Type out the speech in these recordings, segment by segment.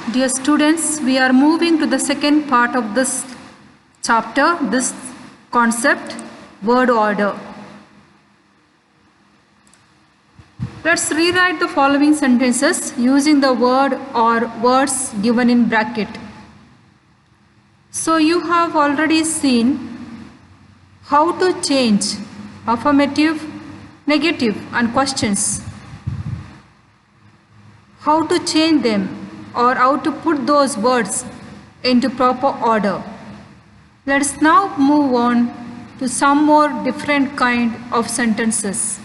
Dear students, we are moving to the second part of this chapter, this concept, word order. Let's rewrite the following sentences using the word or words given in bracket. So you have already seen how to change affirmative, negative and questions. How to change them or how to put those words into proper order. Let's now move on to some more different kind of sentences.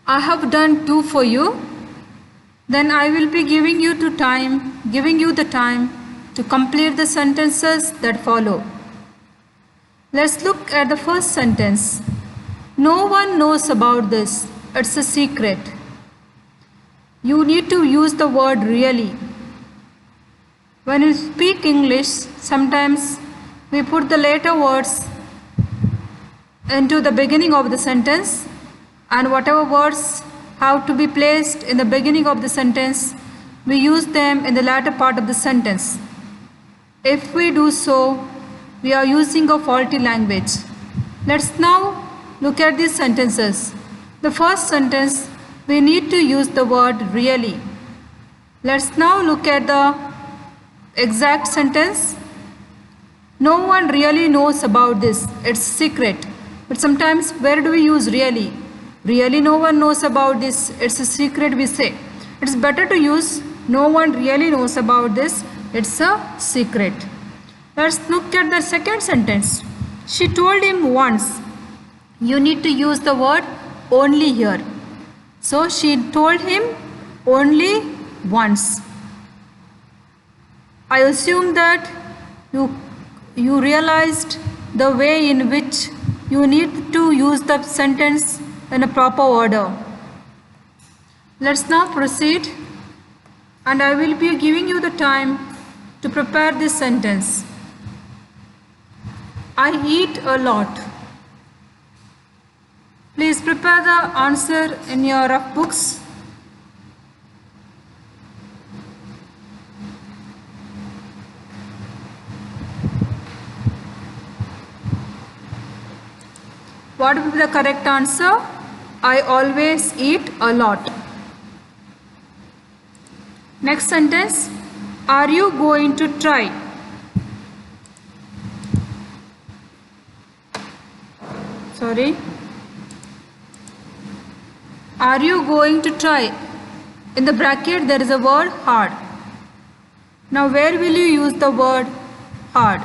I have done 2 for you. Then I will be giving you the time to complete the sentences that follow. Let's look at the first sentence. No one knows about this. It's a secret. You need to use the word really. When you speak English, sometimes we put the later words into the beginning of the sentence, and whatever words have to be placed in the beginning of the sentence, we use them in the latter part of the sentence. If we do so, we are using a faulty language. Let's now look at these sentences. The first sentence, we need to use the word really. Let's now look at the exact sentence. No one really knows about this. It's secret. But sometimes where do we use really? Really no one knows about this. It's a secret, we say. It's better to use no one really knows about this. It's a secret. Let's look at the second sentence. She told him once. You need to use the word only here. So she told him only once. I assume that you realized the way in which you need to use the sentence in a proper order. Let's now proceed, and I will be giving you the time to prepare this sentence. I eat a lot. Please prepare the answer in your rough books. What will be the correct answer? I always eat a lot. Next sentence. Are you going to try? Sorry. Are you going to try? In the bracket there is a word hard. Now where will you use the word hard?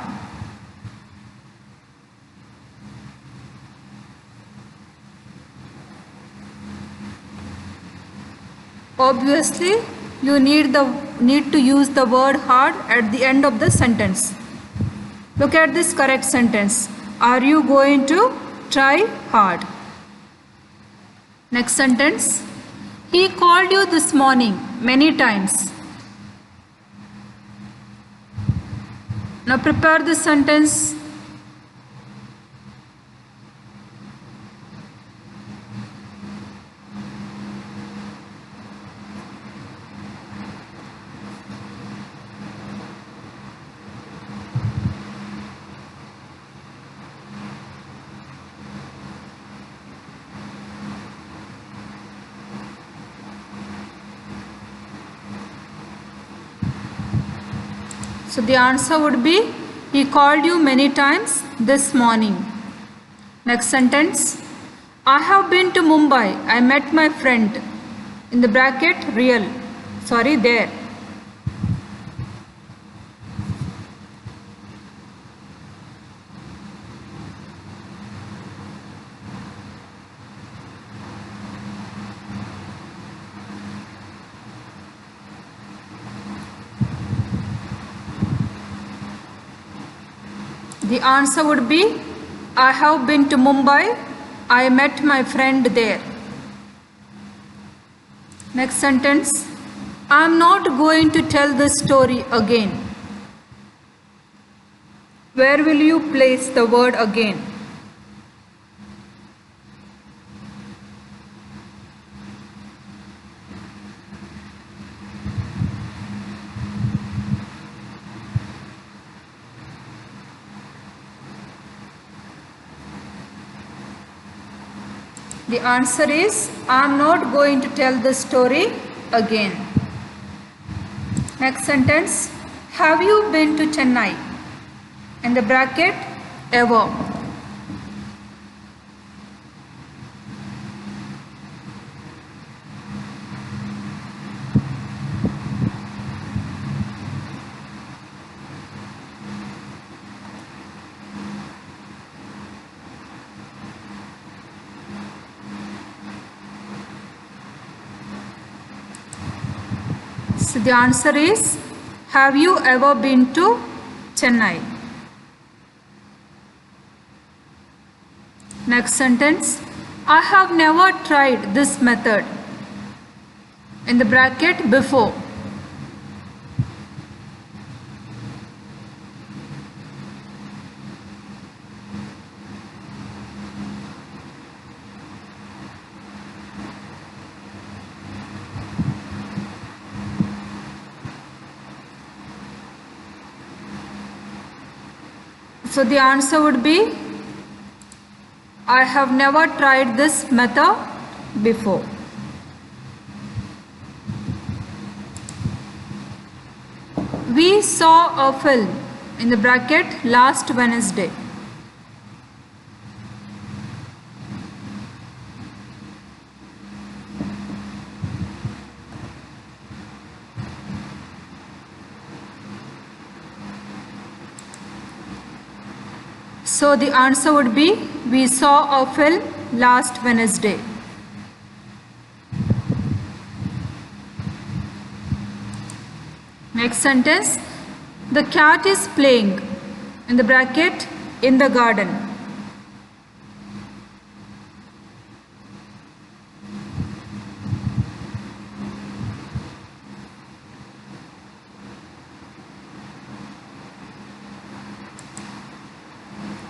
Obviously, you need to use the word hard at the end of the sentence. Look at this correct sentence. Are you going to try hard? Next sentence. He called you this morning many times. Now prepare this sentence. So the answer would be, he called you many times this morning. Next sentence. I have been to Mumbai. I met my friend. In the bracket, real. Sorry, there. The answer would be, I have been to Mumbai. I met my friend there. Next sentence. I am not going to tell this story again. Where will you place the word again? The answer is I am not going to tell the story again. Next sentence, have you been to Chennai? In the bracket, ever. So the answer is, have you ever been to Chennai? Next sentence, I have never tried this method. In the bracket, before. So the answer would be, I have never tried this method before. We saw a film. In the bracket, last Wednesday. So the answer would be, we saw a film last Wednesday. Next sentence, the cat is playing. In the bracket, in the garden.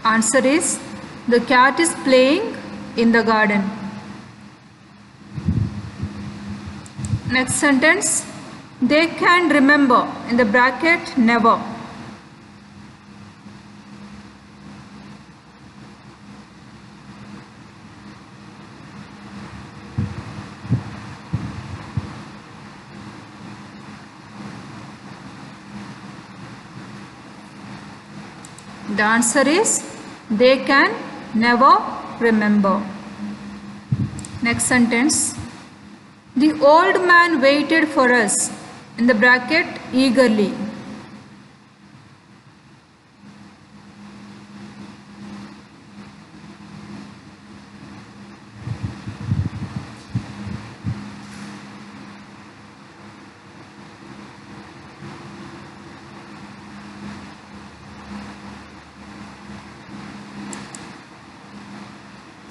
Answer is, the cat is playing in the garden. Next sentence, they can remember. In the bracket, never. The answer is, they can never remember. Next sentence, the old man waited for us. In the bracket, eagerly.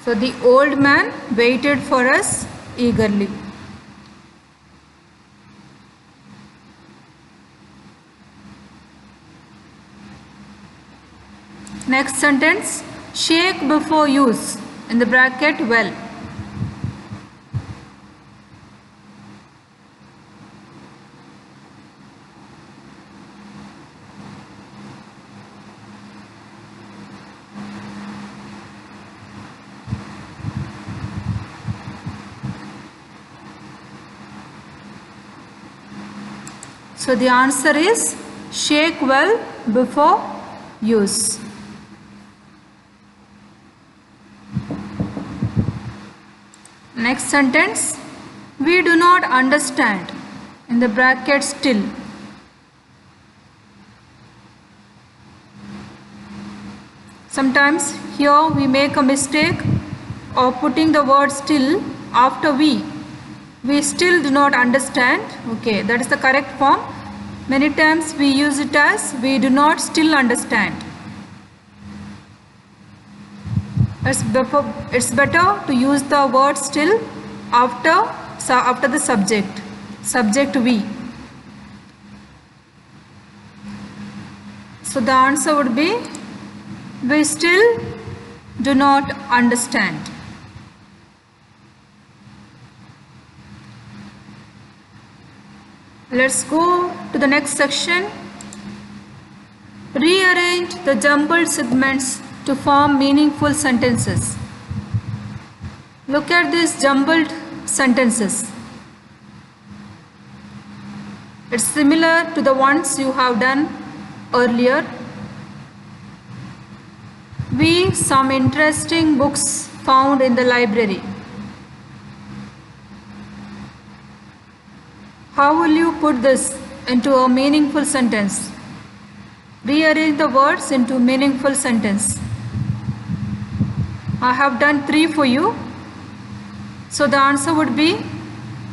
So the old man waited for us eagerly. Next sentence, shake before use. In the bracket, well. So the answer is, shake well before use. Next sentence, we do not understand. In the bracket, still. Sometimes here we make a mistake of putting the word still after we. We still do not understand. Okay, that is the correct form. Many times we use it as, we do not still understand. It's better to use the word still after the subject we. So the answer would be, we still do not understand. Let's go to the next section. Rearrange the jumbled segments to form meaningful sentences. Look at these jumbled sentences. It's similar to the ones you have done earlier. Some interesting books found in the library. How will you put this into a meaningful sentence? Rearrange the words into meaningful sentence. I have done 3 for you. So the answer would be,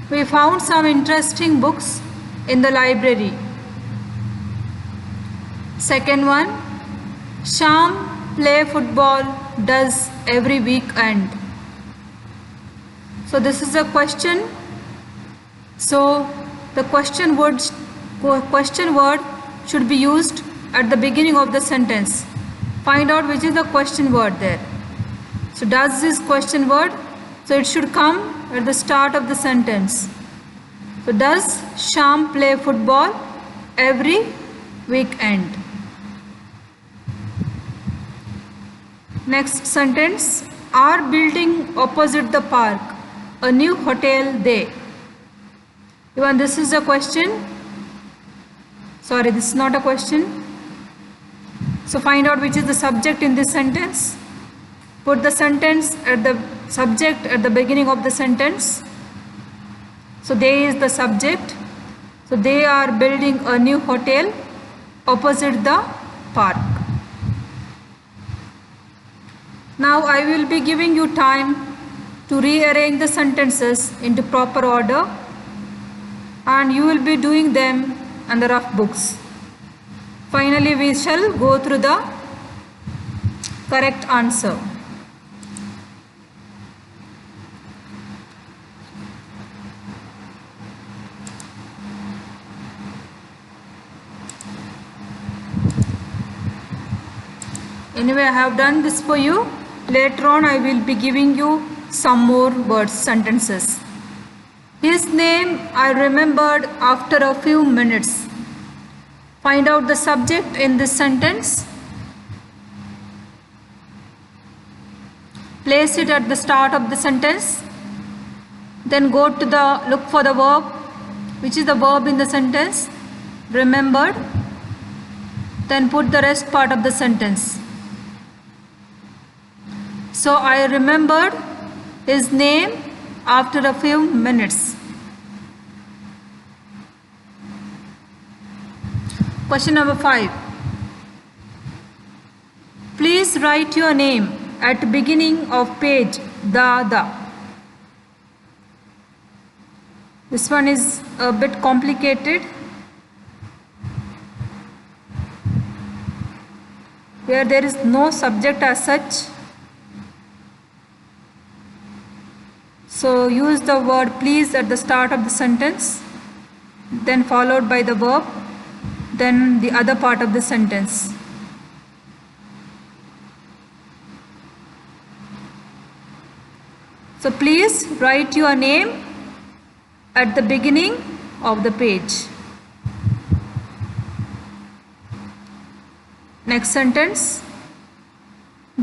we found some interesting books in the library. Second one, Sham play football does every weekend. So this is a question. So the question word should be used at the beginning of the sentence. Find out which is the question word there. So does this question word, so it should come at the start of the sentence. So does Sham play football every weekend? Next sentence, are building opposite the park a new hotel they? Even this is a question. Sorry, this is not a question. So find out which is the subject in this sentence. Put the sentence at the subject at the beginning of the sentence. So they is the subject. So they are building a new hotel opposite the park. Now I will be giving you time to rearrange the sentences into proper order, and you will be doing them on the rough books. Finally, we shall go through the correct answer. Anyway, I have done this for you. Later on, I will be giving you some more words, sentences. His name I remembered after a few minutes. Find out the subject in this sentence. Place it at the start of the sentence. Then go to look for the verb. Which is the verb in the sentence? Remembered. Then put the rest part of the sentence. So I remembered his name after a few minutes. Question number 5. Please write your name at beginning of page the. This one is a bit complicated. Here there is no subject as such. So use the word please at the start of the sentence, then followed by the verb, then the other part of the sentence. So please write your name at the beginning of the page. Next sentence.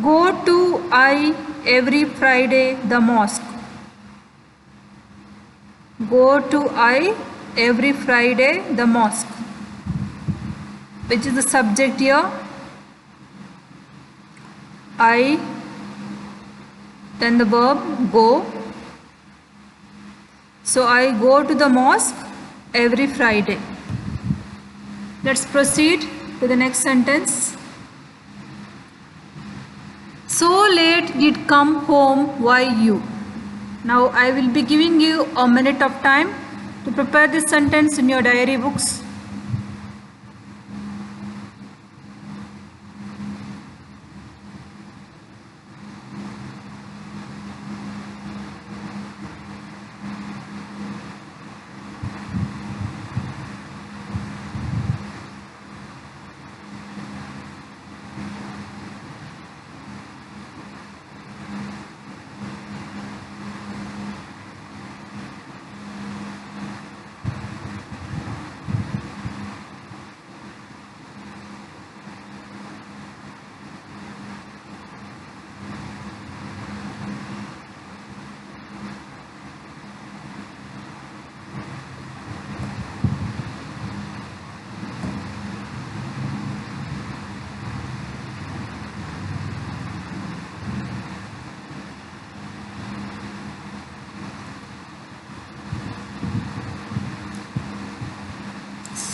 Go to I every Friday the mosque. Go to I every Friday the mosque. Which is the subject here? I, then the verb go. So I go to the mosque every Friday. Let's proceed to the next sentence. So late did come home, why you? Now I will be giving you a minute of time to prepare this sentence in your diary books.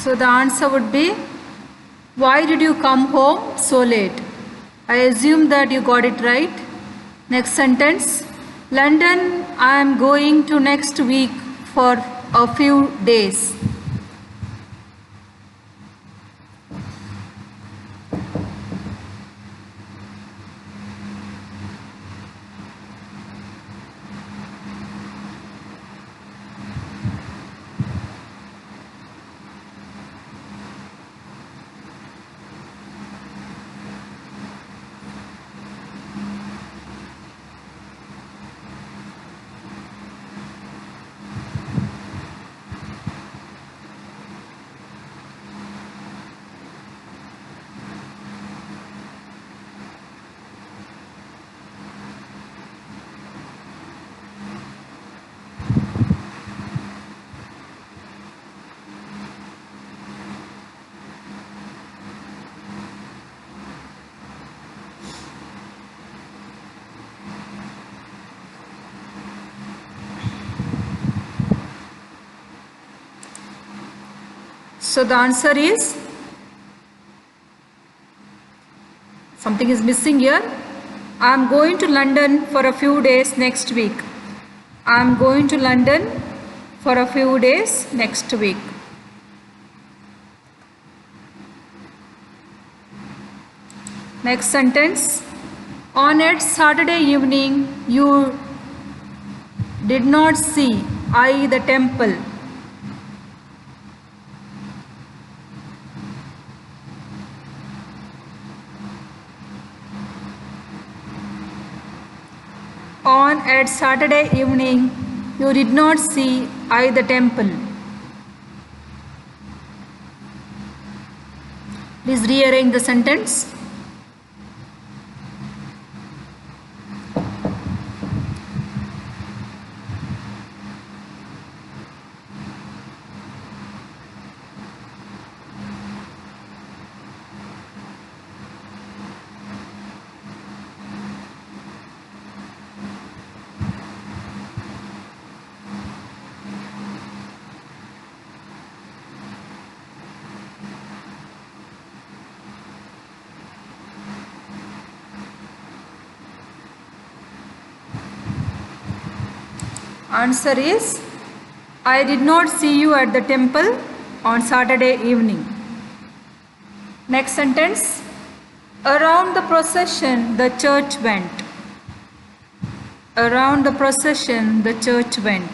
So the answer would be, why did you come home so late? I assume that you got it right. Next sentence. London, I am going to next week for a few days. So the answer is, something is missing here. I am going to London for a few days next week. I am going to London for a few days next week. Next sentence. On a Saturday evening, you did not see the temple. On a Saturday evening, you did not see the temple. Please rearrange the sentence. Answer is, I did not see you at the temple on Saturday evening. Next sentence. Around the procession, the church went. Around the procession, the church went.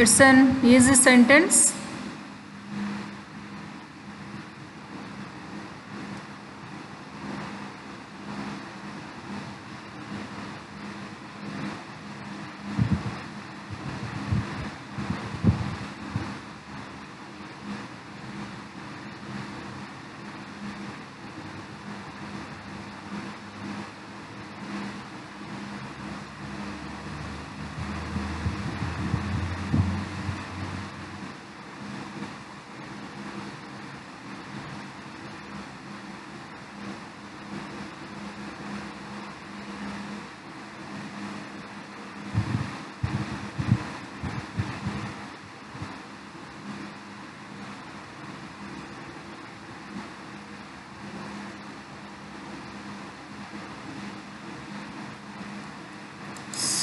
It's an easy sentence.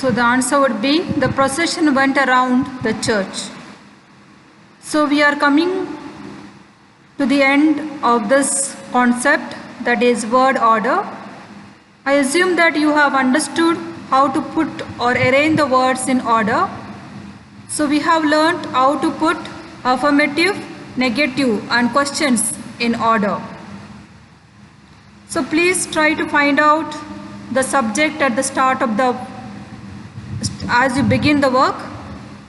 So the answer would be, the procession went around the church. So we are coming to the end of this concept, that is word order. I assume that you have understood how to put or arrange the words in order. So we have learnt how to put affirmative, negative and questions in order. So please try to find out the subject at the start of as you begin the work,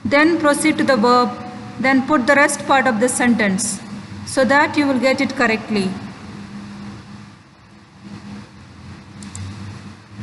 then proceed to the verb, then put the rest part of the sentence so that you will get it correctly.